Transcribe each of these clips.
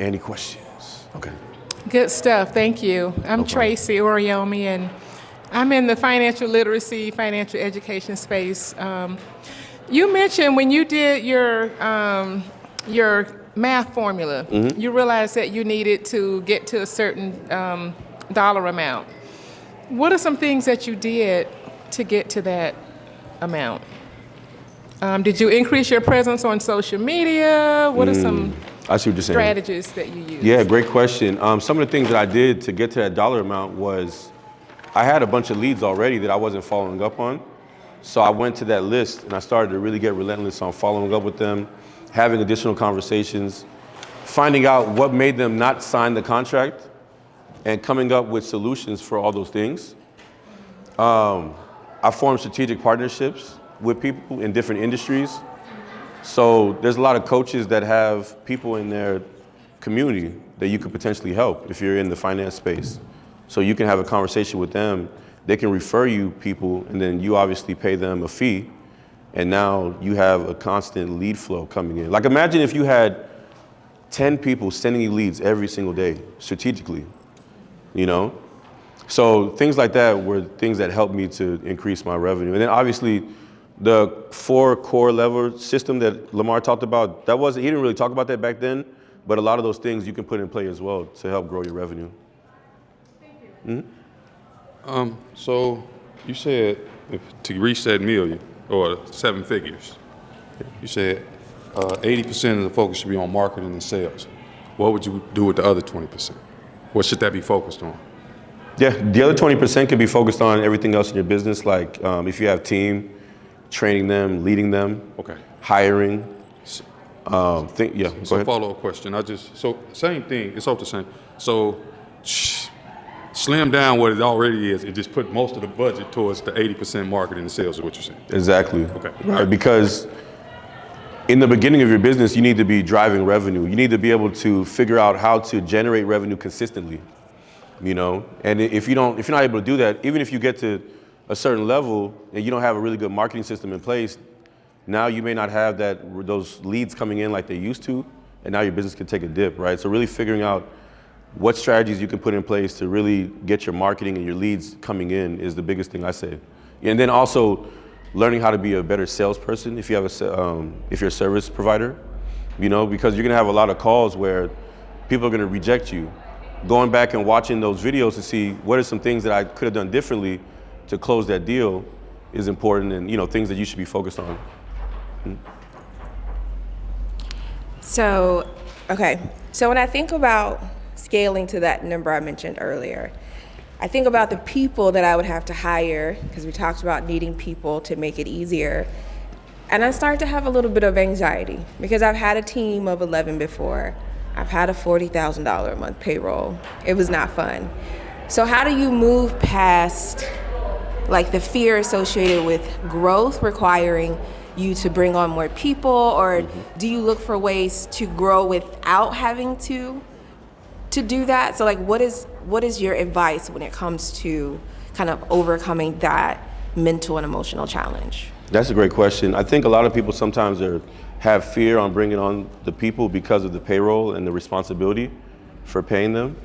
Any questions? Okay. Good stuff. Thank you. I'm Tracy Oriomi, and I'm in the financial literacy, financial education space. You mentioned when you did your math formula, you realized that you needed to get to a certain dollar amount. What are some things that you did to get to that amount? Did you increase your presence on social media? What are some I see what you're saying. strategies that you use? Yeah, great question. Some of the things that I did to get to that dollar amount was I had a bunch of leads already that I wasn't following up on. So I went to that list and I started to really get relentless on following up with them, having additional conversations, finding out what made them not sign the contract, and coming up with solutions for all those things. I formed strategic partnerships with people in different industries. So there's a lot of coaches that have people in their community that you could potentially help if you're in the finance space. So you can have a conversation with them. They can refer you people, and then you obviously pay them a fee. And now you have a constant lead flow coming in. Like imagine if you had 10 people sending you leads every single day, strategically, you know? So things like that were things that helped me to increase my revenue. And then obviously the 4 core level system that Lamar talked about, he didn't really talk about that back then, but a lot of those things you can put in play as well to help grow your revenue. Thank you. So you said to reach that million or 7 figures, you said 80% of the focus should be on marketing and sales. What would you do with the other 20%? What should that be focused on? Yeah, the other 20% could be focused on everything else in your business, like if you have team, training them, leading them, hiring. Go ahead. Follow-up question. So same thing. It's all the same. So slim down what it already is and just put most of the budget towards the 80% marketing and sales, is what you're saying. Exactly. Okay. Right, because in the beginning of your business, you need to be driving revenue. You need to be able to figure out how to generate revenue consistently, you know? And if you're not able to do that, even if you get to a certain level and you don't have a really good marketing system in place, now you may not have those leads coming in like they used to, and now your business can take a dip, right? So really figuring out what strategies you can put in place to really get your marketing and your leads coming in is the biggest thing I say. And then also learning how to be a better salesperson if you have if you're a service provider, you know, because you're gonna have a lot of calls where people are gonna reject you. Going back and watching those videos to see what are some things that I could have done differently to close that deal is important, and you know, things that you should be focused on. So when I think about scaling to that number I mentioned earlier, I think about the people that I would have to hire, because we talked about needing people to make it easier. And I start to have a little bit of anxiety because I've had a team of 11 before. I've had a $40,000 a month payroll. It was not fun. So how do you move past like the fear associated with growth requiring you to bring on more people, or do you look for ways to grow without having to do that? So like what is your advice when it comes to kind of overcoming that mental and emotional challenge? That's a great question. I think a lot of people sometimes have fear on bringing on the people because of the payroll and the responsibility for paying them.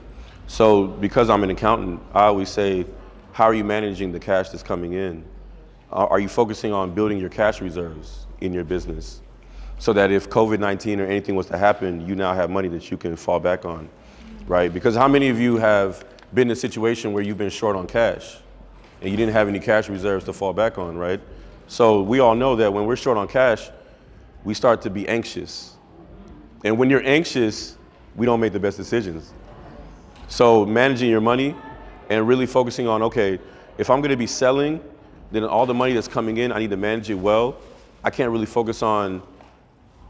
So because I'm an accountant, I always say, how are you managing the cash that's coming in? Are you focusing on building your cash reserves in your business so that if COVID-19 or anything was to happen, you now have money that you can fall back on, right? Because how many of you have been in a situation where you've been short on cash and you didn't have any cash reserves to fall back on, right? So we all know that when we're short on cash, we start to be anxious. And when you're anxious, we don't make the best decisions. So managing your money and really focusing on, okay, if I'm gonna be selling, then all the money that's coming in, I need to manage it well. I can't really focus on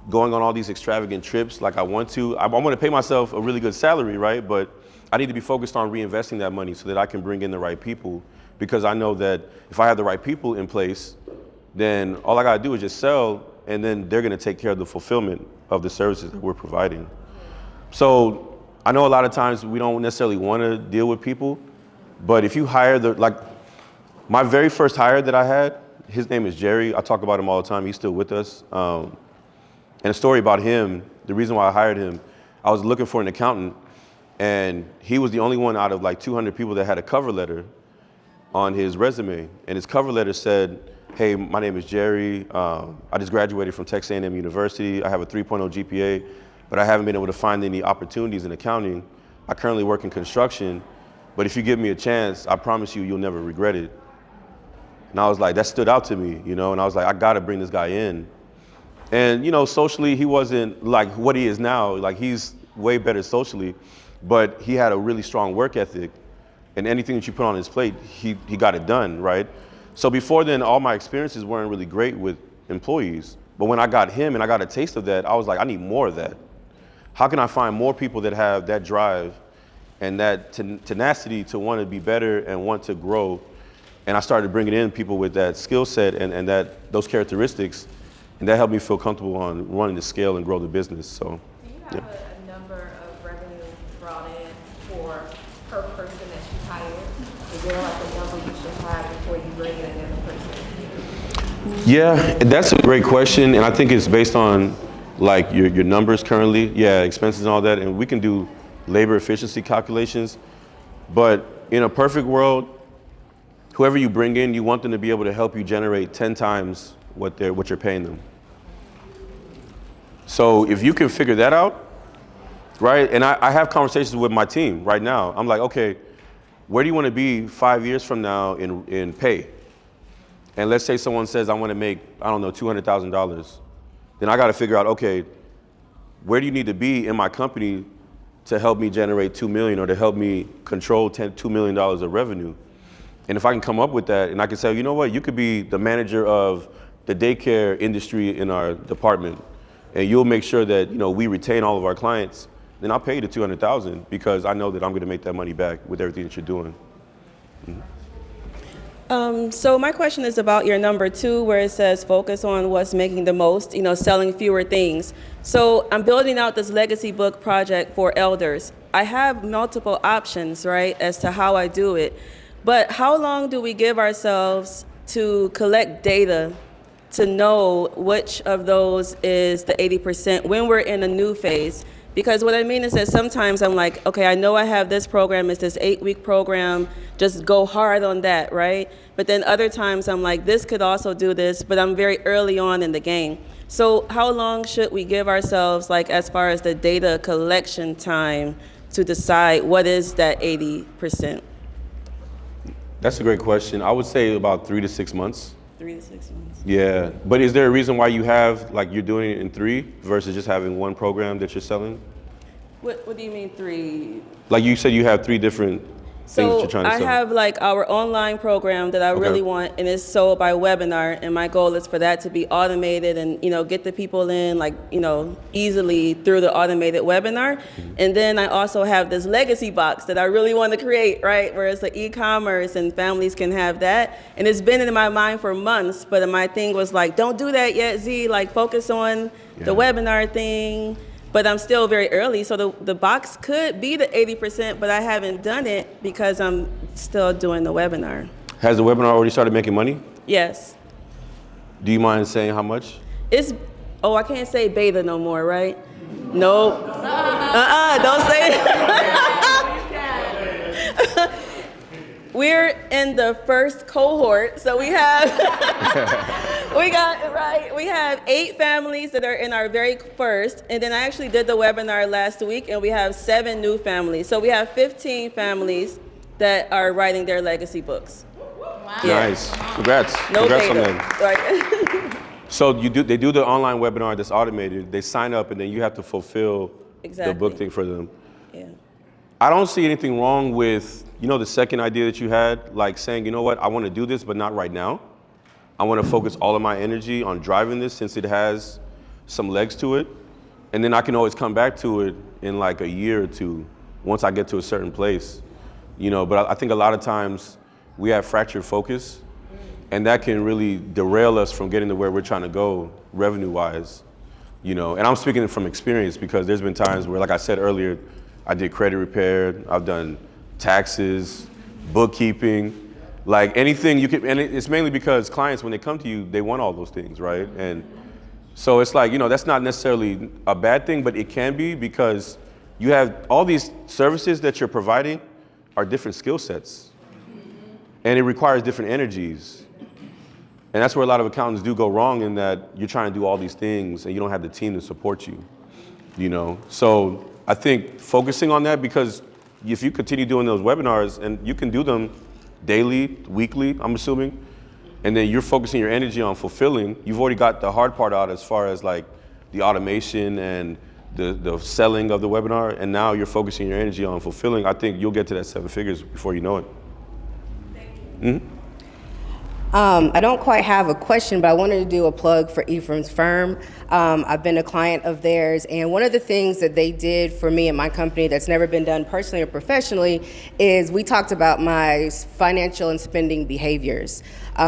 going on all these extravagant trips like I want to. I want to pay myself a really good salary, right? But I need to be focused on reinvesting that money so that I can bring in the right people, because I know that if I have the right people in place, then all I gotta do is just sell, and then they're gonna take care of the fulfillment of the services that we're providing. So I know a lot of times we don't necessarily wanna deal with people, but if you hire my very first hire that I had, his name is Jerry. I talk about him all the time. He's still with us. And a story about him, the reason why I hired him, I was looking for an accountant, and he was the only one out of like 200 people that had a cover letter on his resume. And his cover letter said, hey, my name is Jerry. I just graduated from Texas A&M University. I have a 3.0 GPA, but I haven't been able to find any opportunities in accounting. I currently work in construction, but if you give me a chance, I promise you, you'll never regret it. And I was like, that stood out to me, you know, and I was like, I gotta bring this guy in. And, you know, socially, he wasn't like what he is now. Like, he's way better socially, but he had a really strong work ethic, and anything that you put on his plate, he got it done, right? So before then, all my experiences weren't really great with employees. But when I got him and I got a taste of that, I was like, I need more of that. How can I find more people that have that drive and that tenacity to want to be better and want to grow? And I started bringing in people with that skill set and those characteristics, and that helped me feel comfortable on running the scale and grow the business. So, do you have a number of revenue brought in for per person that you hire? Is there like a number you should have before you bring in another person? Yeah, that's a great question, and I think it's based on like your numbers currently, yeah, expenses and all that, and we can do labor efficiency calculations. But in a perfect world, whoever you bring in, you want them to be able to help you generate 10 times what you're paying them. So if you can figure that out, right? And I have conversations with my team right now. I'm like, okay, where do you want to be 5 years from now in pay? And let's say someone says, I want to make, I don't know, $200,000. Then I got to figure out, okay, where do you need to be in my company to help me generate 2 million or to help me control $2 million of revenue? And if I can come up with that and I can say, you know what, you could be the manager of the daycare industry in our department, and you'll make sure that, you know, we retain all of our clients, then I'll pay you the $200,000 because I know that I'm going to make that money back with everything that you're doing. Mm-hmm. So my question is about your number 2, where it says focus on what's making the most, you know, selling fewer things. So I'm building out this legacy book project for elders. I have multiple options, right, as to how I do it. But how long do we give ourselves to collect data to know which of those is the 80% when we're in a new phase? Because what I mean is that sometimes I'm like, okay, I know I have this program, it's this 8-week program, just go hard on that, right? But then other times I'm like, this could also do this, but I'm very early on in the game. So how long should we give ourselves, like as far as the data collection time, to decide what is that 80%? That's a great question. I would say about 3 to 6 months. 3 to 6 months. Yeah, but is there a reason why you have, like, you're doing it in 3 versus just having one program that you're selling? What do you mean 3? Like you said, you have 3 different things that So you're trying to I sell. have like our online program that I Okay. really want, and it's sold by webinar, and my goal is for that to be automated and, you know, get the people in, like, you know, easily through the automated webinar. Mm-hmm. And then I also have this legacy box that I really want to create, right, where it's like e-commerce and families can have that. And it's been in my mind for months, but my thing was like, don't do that yet, Z, like focus on the webinar thing. But I'm still very early, so the box could be the 80%, but I haven't done it because I'm still doing the webinar. Has the webinar already started making money? Yes. Do you mind saying how much? It's, oh, I can't say beta no more, right? Nope. Don't say it. We're in the first cohort, so we have we have 8 families that are in our very first, and then I actually did the webinar last week, and we have 7 new families. So we have 15 families that are writing their legacy books. Wow. Yeah. Nice. Congrats. No Congrats on beta, that. right? So they do the online webinar that's automated. They sign up, and then you have to fulfill Exactly. the book thing for them. Yeah. I don't see anything wrong with, you know, the second idea that you had, like saying, you know what, I want to do this, but not right now. I want to focus all of my energy on driving this since it has some legs to it. And then I can always come back to it in like a year or 2 once I get to a certain place, you know. But I think a lot of times we have fractured focus, and that can really derail us from getting to where we're trying to go revenue-wise, you know. And I'm speaking from experience because there's been times where, like I said earlier, I did credit repair, I've done taxes, bookkeeping, like anything you can, and it's mainly because clients, when they come to you, they want all those things, right? And so it's like, you know, that's not necessarily a bad thing, but it can be because you have all these services that you're providing are different skill sets. And it requires different energies. And that's where a lot of accountants do go wrong, in that you're trying to do all these things and you don't have the team to support you, you know? So I think focusing on that, because if you continue doing those webinars, and you can do them daily, weekly, I'm assuming, and then you're focusing your energy on fulfilling, you've already got the hard part out as far as like the automation and the selling of the webinar, and now you're focusing your energy on fulfilling. I think you'll get to that 7 figures before you know it. Mm-hmm. I don't quite have a question, but I wanted to do a plug for Ephraim's firm. I've been a client of theirs, and one of the things that they did for me and my company that's never been done personally or professionally is we talked about my financial and spending behaviors.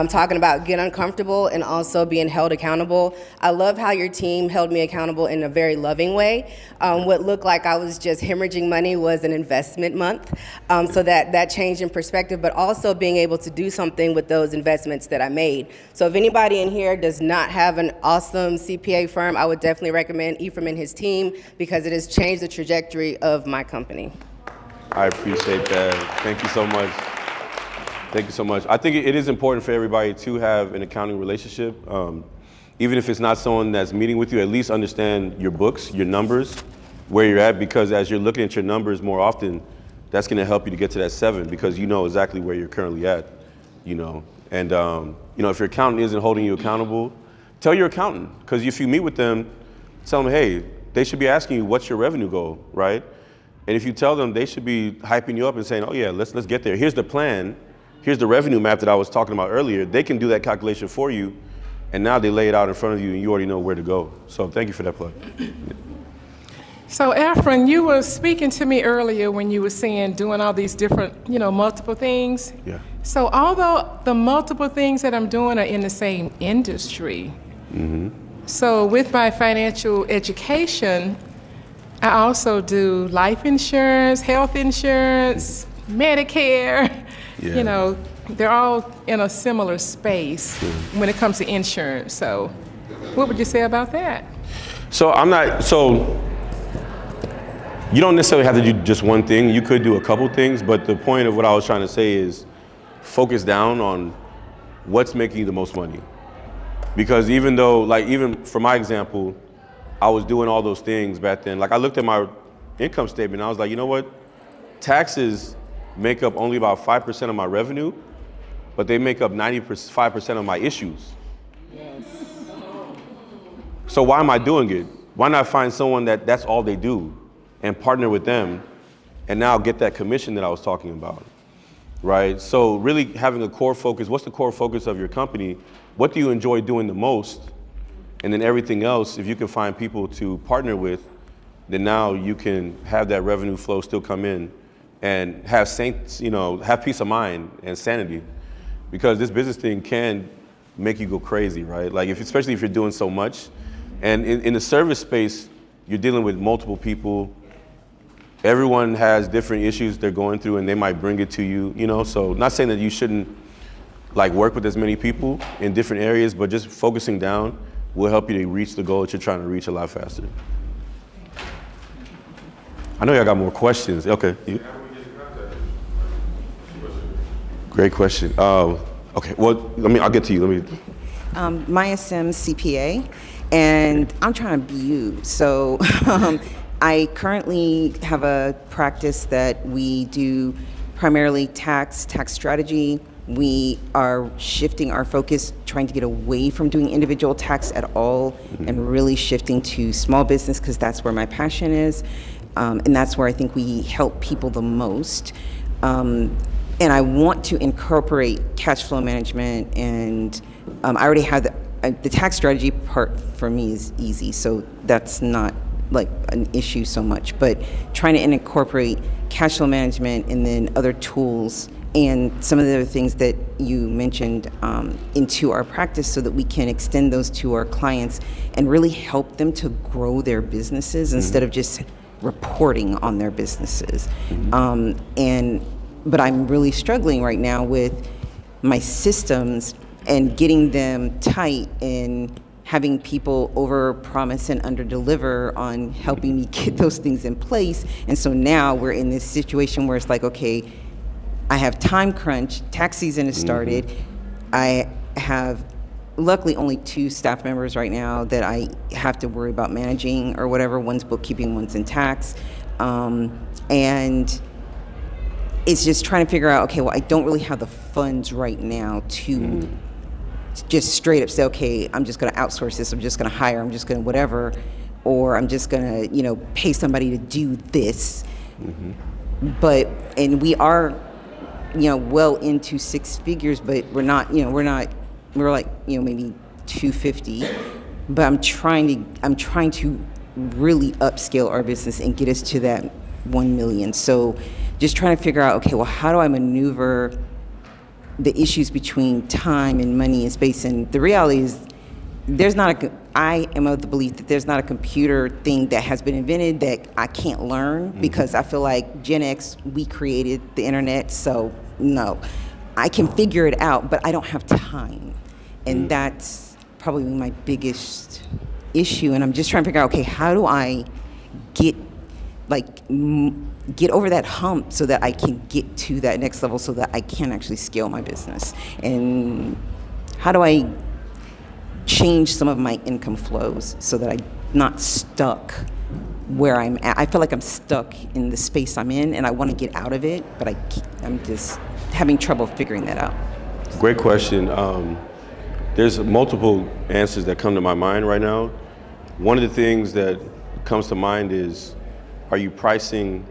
Talking about get uncomfortable and also being held accountable. I love how your team held me accountable in a very loving way. What looked like I was just hemorrhaging money was an investment month. So that changed in perspective, but also being able to do something with those investments that I made. So if anybody in here does not have an awesome CPA firm, I would definitely recommend Ephraim and his team, because it has changed the trajectory of my company. I appreciate that. Thank you so much. Thank you so much. I think it is important for everybody to have an accounting relationship. Even if it's not someone that's meeting with you, at least understand your books, your numbers, where you're at, because as you're looking at your numbers more often, that's gonna help you to get to that 7, because you know exactly where you're currently at, you know. And you know, if your accountant isn't holding you accountable, tell your accountant, because if you meet with them, tell them, hey, they should be asking you, what's your revenue goal, right? And if you tell them, they should be hyping you up and saying, oh yeah, let's get there. Here's the plan. Here's the revenue map that I was talking about earlier. They can do that calculation for you, and now they lay it out in front of you, and you already know where to go. So thank you for that plug. So Efren, you were speaking to me earlier when you were saying doing all these different, you know, multiple things. Yeah. So although the multiple things that I'm doing are in the same industry, so with my financial education, I also do life insurance, health insurance, Medicare. Yeah. You know, they're all in a similar space when it comes to insurance. So what would you say about that? So you don't necessarily have to do just one thing. You could do a couple things, but the point of what I was trying to say is focus down on what's making you the most money. Because even though, like, even for my example, I was doing all those things back then. Like, I looked at my income statement and I was like, you know what? Taxes make up only about 5% of my revenue, but they make up 95% of my issues. Yes. So why am I doing it? Why not find someone that's all they do and partner with them and now get that commission that I was talking about, right? So really having a core focus. What's the core focus of your company? What do you enjoy doing the most? And then everything else, if you can find people to partner with, then now you can have that revenue flow still come in and have have peace of mind and sanity, because this business thing can make you go crazy, right? Like, especially if you're doing so much. And in the service space, you're dealing with multiple people. Everyone has different issues they're going through, and they might bring it to you, you know? So not saying that you shouldn't like work with as many people in different areas, but just focusing down will help you to reach the goal that you're trying to reach a lot faster. I know y'all got more questions. Okay. Great question. Okay, well, I'll get to you. Maya Sims, CPA, and I'm trying to be you. So I currently have a practice that we do primarily tax strategy. We are shifting our focus, trying to get away from doing individual tax at all, and really shifting to small business, because that's where my passion is. And that's where I think we help people the most. And I want to incorporate cash flow management, and I already have the tax strategy part for me is easy, so that's not like an issue so much, but trying to incorporate cash flow management and then other tools and some of the other things that you mentioned into our practice, so that we can extend those to our clients and really help them to grow their businesses instead of just reporting on their businesses. But I'm really struggling right now with my systems and getting them tight and having people overpromise and underdeliver on helping me get those things in place. And so now we're in this situation where it's like, okay, I have time crunch, tax season has started. I have luckily only 2 staff members right now that I have to worry about managing or whatever. One's bookkeeping, one's in tax. And it's just trying to figure out, okay, well, I don't really have the funds right now to just straight up say, okay, I'm just gonna outsource this, I'm just gonna hire, I'm just gonna whatever, or I'm just gonna, pay somebody to do this. But, and we are, well into 6 figures, but we're not, we're like, maybe 250. But I'm trying to really upscale our business and get us to that 1 million. So just trying to figure out, okay, well, how do I maneuver the issues between time and money and space? And the reality is, I am of the belief that there's not a computer thing that has been invented that I can't learn, because I feel like Gen X, we created the internet, so no. I can figure it out, but I don't have time. And that's probably my biggest issue. And I'm just trying to figure out, okay, how do I get over that hump so that I can get to that next level so that I can actually scale my business? And how do I change some of my income flows so that I'm not stuck where I'm at? I feel like I'm stuck in the space I'm in and I want to get out of it, but I'm just having trouble figuring that out. Great question. There's multiple answers that come to my mind right now. One of the things that comes to mind is, are you pricing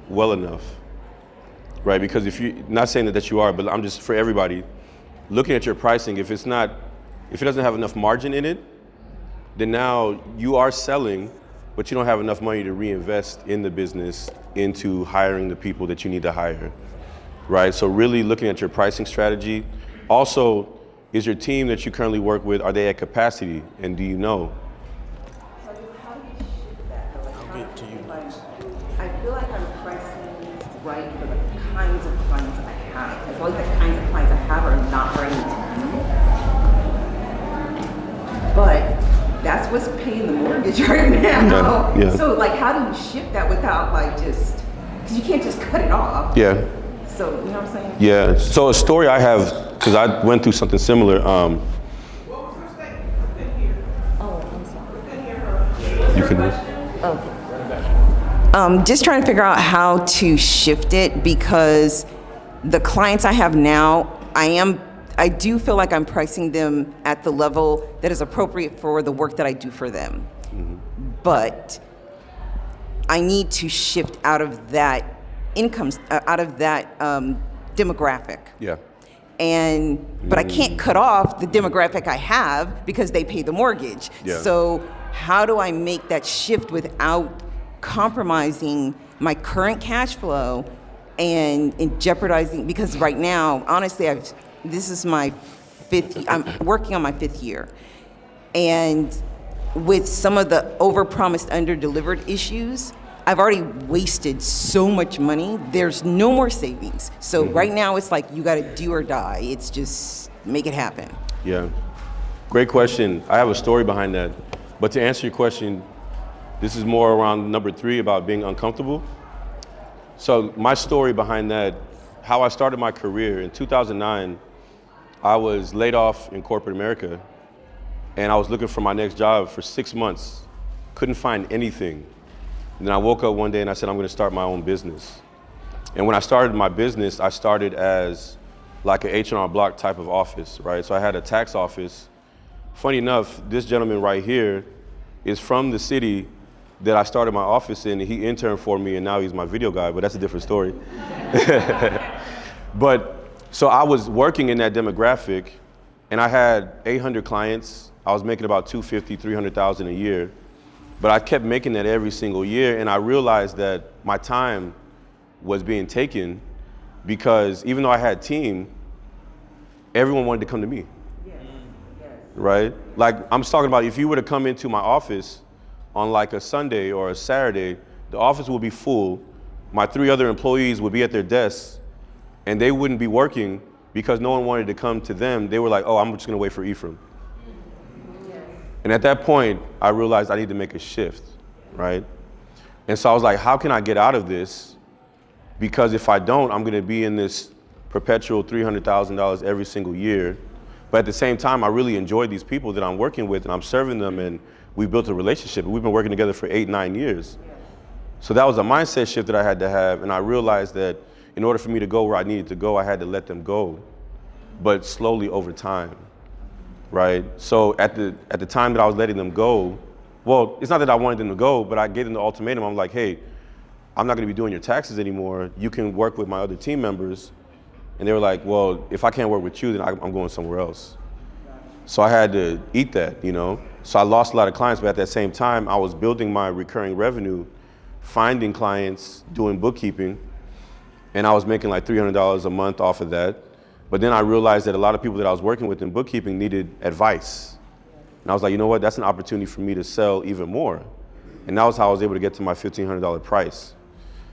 well enough, right? Because if you, not saying that you are, but I'm just, for everybody, looking at your pricing, if it doesn't have enough margin in it, then now you are selling, but you don't have enough money to reinvest in the business, into hiring the people that you need to hire, right? So really looking at your pricing strategy. Also, is your team that you currently work with, are they at capacity, and do you know? I feel like I'm pricing right for the kinds of clients I have. I feel like the kinds of clients I have are not ready to move. But that's what's paying the mortgage right now. Yeah. So how do you shift that without because you can't just cut it off. Yeah. So, you know what I'm saying? Yeah, so a story I have, because I went through something similar. You can just trying to figure out how to shift it, because the clients I have now, I do feel like I'm pricing them at the level that is appropriate for the work that I do for them. But I need to shift out of that demographic. Yeah. But I can't cut off the demographic I have because they pay the mortgage. Yeah. So how do I make that shift without compromising my current cash flow and jeopardizing? Because right now, honestly, this is my 5th. I'm working on my 5th year, and with some of the overpromised, underdelivered issues, I've already wasted so much money. There's no more savings. So right now it's like you got to do or die. It's just make it happen. Yeah. Great question. I have a story behind that. But to answer your question, this is more around number 3 about being uncomfortable. So my story behind that, how I started my career in 2009, I was laid off in corporate America, and I was looking for my next job for 6 months. Couldn't find anything. And then I woke up one day and I said, I'm going to start my own business. And when I started my business, I started as like an H&R Block type of office, right? So I had a tax office. Funny enough, this gentleman right here is from the city that I started my office in. He interned for me, and now he's my video guy, but that's a different story. But so I was working in that demographic, and I had 800 clients. I was making about $250,000, $300,000 a year. But I kept making that every single year, and I realized that my time was being taken because even though I had a team, everyone wanted to come to me. Right? Like, I'm talking about if you were to come into my office on like a Sunday or a Saturday, the office would be full. My 3 other employees would be at their desks, and they wouldn't be working because no one wanted to come to them. They were like, oh, I'm just gonna wait for Ephraim. And at that point, I realized I need to make a shift, right? And so I was like, how can I get out of this? Because if I don't, I'm gonna be in this perpetual $300,000 every single year. But at the same time, I really enjoy these people that I'm working with, and I'm serving them, and we built a relationship. We've been working together for 8, 9 years. So that was a mindset shift that I had to have, and I realized that in order for me to go where I needed to go, I had to let them go, but slowly over time, right? So at the time that I was letting them go, well, it's not that I wanted them to go, but I gave them the ultimatum. I'm like, hey, I'm not gonna be doing your taxes anymore. You can work with my other team members. And they were like, well, if I can't work with you, then I'm going somewhere else. So I had to eat that, you know? So I lost a lot of clients, but at that same time, I was building my recurring revenue, finding clients, doing bookkeeping, and I was making like $300 a month off of that. But then I realized that a lot of people that I was working with in bookkeeping needed advice. And I was like, you know what, that's an opportunity for me to sell even more. And that was how I was able to get to my $1,500 price,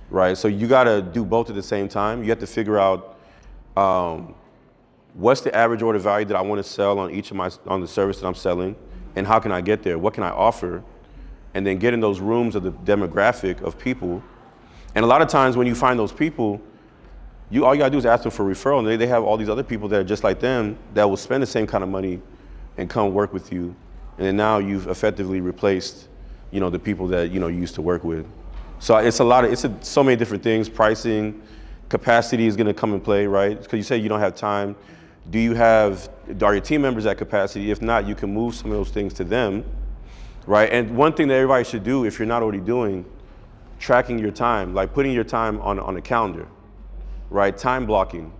right? So you gotta do both at the same time. You have to figure out what's the average order value that I want to sell on on the service that I'm selling, and how can I get there? What can I offer? And then get in those rooms of the demographic of people. And a lot of times when you find those people, all you gotta do is ask them for referral, and they have all these other people that are just like them that will spend the same kind of money and come work with you. And then now you've effectively replaced, you know, the people that, you know, you used to work with. So it's so many different things. Pricing, capacity is going to come in play, right? Because you say you don't have time. Are your team members at capacity? If not, you can move some of those things to them, right? And one thing that everybody should do, if you're not already doing, tracking your time, like putting your time on a calendar, right? Time blocking.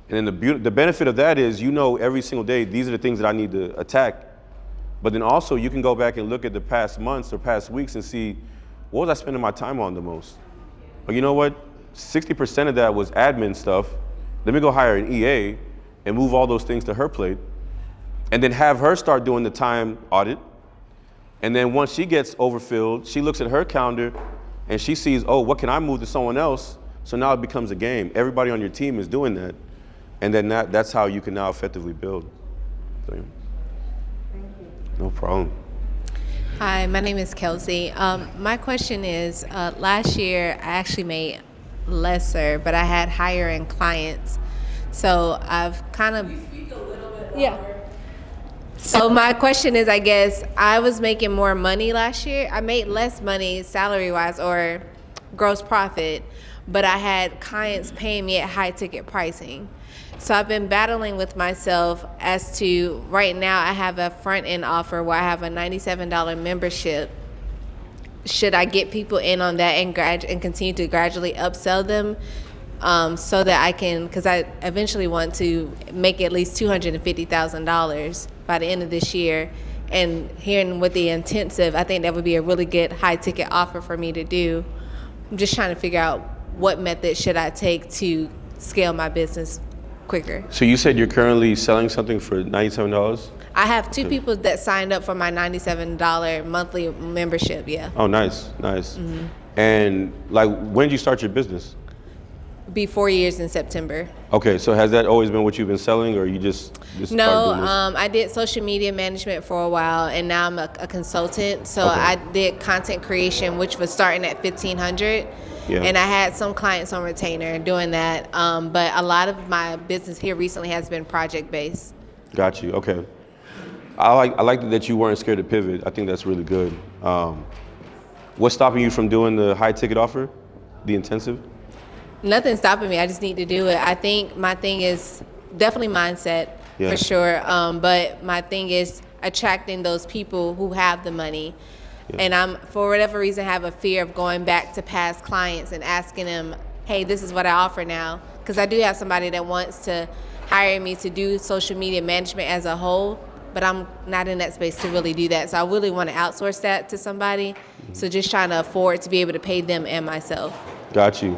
And then the benefit of that is, you know, every single day, these are the things that I need to attack. But then also you can go back and look at the past months or past weeks and see, what was I spending my time on the most? But you know what? 60% of that was admin stuff. Let me go hire an EA and move all those things to her plate, and then have her start doing the time audit. And then once she gets overfilled, she looks at her calendar and she sees, oh, what can I move to someone else? So now it becomes a game. Everybody on your team is doing that. And then that's how you can now effectively build. So, yeah. No problem. Hi, my name is Kelsey. My question is, last year I actually made lesser, but I had higher end clients. So I've kind of, yeah. So my question is, I guess I was making more money last year. I made less money salary wise or gross profit, but I had clients paying me at high ticket pricing. So I've been battling with myself as to, right now I have a front end offer where I have a $97 membership. Should I get people in on that and continue to gradually upsell them so that I can, because I eventually want to make at least $250,000 by the end of this year. And hearing with the intensive, I think that would be a really good high ticket offer for me to do. I'm just trying to figure out what method should I take to scale my business quicker. So you said you're currently selling something for $97? I have 2 people that signed up for my $97 monthly membership, yeah. Oh, nice, nice. Mm-hmm. And like, when did you start your business? Be 4 years in September. Okay, so has that always been what you've been selling, or you just started doing this? I did social media management for a while, and now I'm a consultant. So Okay. I did content creation, which was starting at $1,500. Yeah. And I had some clients on retainer doing that. But a lot of my business here recently has been project-based. Got you, okay. I like that you weren't scared to pivot. I think that's really good. What's stopping you from doing the high ticket offer, the intensive? Nothing's stopping me. I just need to do it. I think my thing is definitely mindset, Yeah. for sure. But my thing is attracting those people who have the money. Yeah. And I'm, for whatever reason, have a fear of going back to past clients and asking them, hey, this is what I offer now. Because I do have somebody that wants to hire me to do social media management as a whole, but I'm not in that space to really do that. So I really want to outsource that to somebody. Mm-hmm. So just trying to afford to be able to pay them and myself. Got you.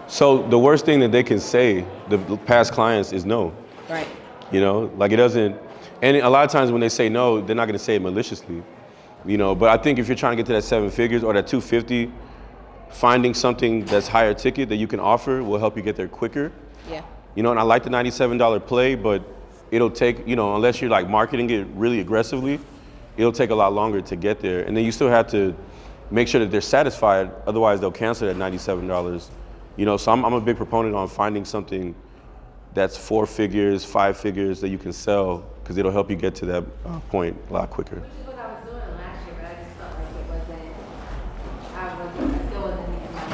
So the worst thing that they can say, the past clients, is no. Right. You know, like it doesn't, and a lot of times when they say no, they're not going to say it maliciously. You know, but I think if you're trying to get to that 7 figures or that 250, finding something that's higher ticket that you can offer will help you get there quicker. Yeah. You know, and I like the $97 play, but it'll take, you know, unless you're like marketing it really aggressively, it'll take a lot longer to get there. And then you still have to make sure that they're satisfied, otherwise they'll cancel it at $97. You know, so I'm a big proponent on finding something that's 4 figures, 5 figures that you can sell, because it'll help you get to that point a lot quicker. Which is what I was doing last year, but I just felt like I still wasn't meeting my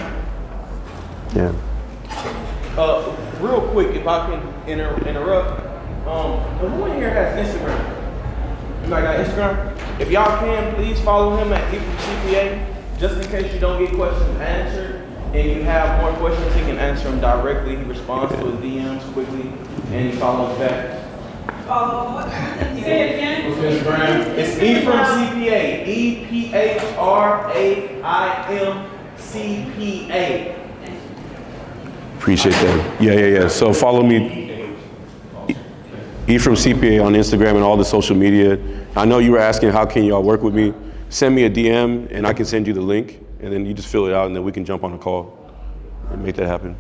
Yeah. Real quick, if I can interrupt, who in here has Instagram? You guys got Instagram? If y'all can, please follow him at CPA, just in case you don't get questions answered, and you have more questions, he can answer them directly. He responds to his DMs quickly, and he follows back. Say it again. Instagram. It's Ephraim CPA. EPHRAIM CPA. Appreciate that. Yeah. So follow me, Ephraim CPA on Instagram and all the social media. I know you were asking how can y'all work with me. Send me a DM and I can send you the link, and then you just fill it out and then we can jump on a call and make that happen.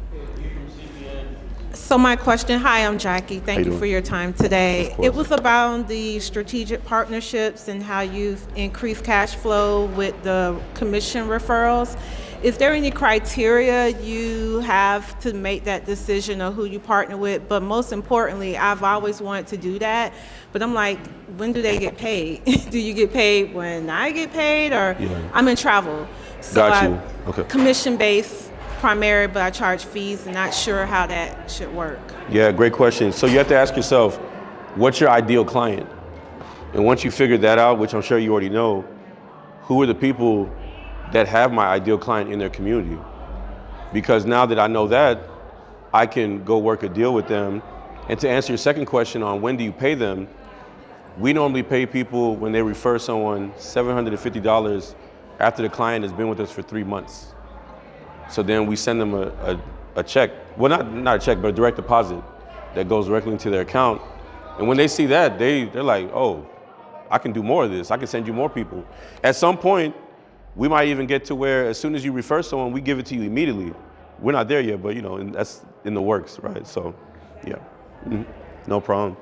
So my question, hi, I'm Jackie. Thank you for your time today. It was about the strategic partnerships and how you've increased cash flow with the commission referrals. Is there any criteria you have to make that decision of who you partner with? But most importantly, I've always wanted to do that, but I'm like, when do they get paid? Do you get paid when I get paid, or I'm in travel? So Got you. Okay. Commission-based primary, but I charge fees, and not sure how that should work. Yeah, great question. So you have to ask yourself, what's your ideal client? And once you figure that out, which I'm sure you already know, who are the people that have my ideal client in their community? Because now that I know that, I can go work a deal with them. And to answer your second question on when do you pay them, we normally pay people when they refer someone $750 after the client has been with us for 3 months. So then we send them a check, well, not a check, but a direct deposit that goes directly into their account. And when they see that, they're like, oh, I can do more of this. I can send you more people. At some point, we might even get to where as soon as you refer someone, we give it to you immediately. We're not there yet, but and that's in the works, right? So, yeah, no problem.